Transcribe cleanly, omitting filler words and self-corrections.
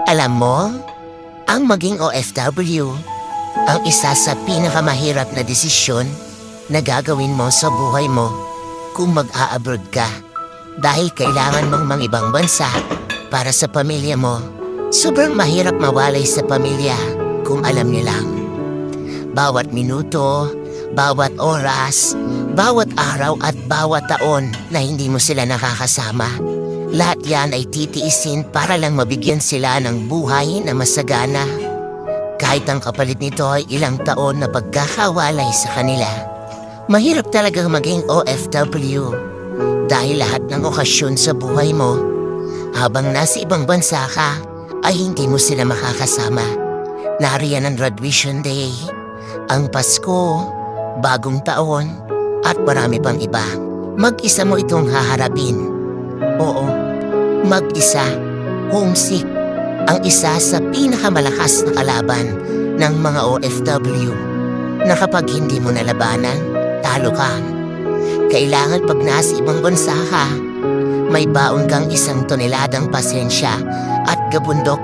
Alam mo, ang maging OFW, ang isa sa pinakamahirap na desisyon na gagawin mo sa buhay mo kung mag-a-abroad ka. Dahil kailangan mong mangibang bansa para sa pamilya mo. Sobrang mahirap mawalay sa pamilya kung alam niyo lang. Bawat minuto, bawat oras, bawat araw at bawat taon na hindi mo sila nakakasama. Lahat yan ay titiisin para lang mabigyan sila ng buhay na masagana. Kahit ang kapalit nito ay ilang taon na pagkakawalay sa kanila. Mahirap talagang maging OFW dahil lahat ng okasyon sa buhay mo, habang nasa ibang bansa ka, ay hindi mo sila makakasama. Nariyan ang graduation day, ang Pasko, bagong taon, at marami pang iba. Mag-isa mo itong haharapin. Oo, mag-isa, homesick, ang isa sa pinakamalakas na kalaban ng mga OFW na kapag hindi mo nalabanan, talo ka. Kailangan pag nasa ibang bansa ka, may baon kang 1 toneladang pasensya at gabundok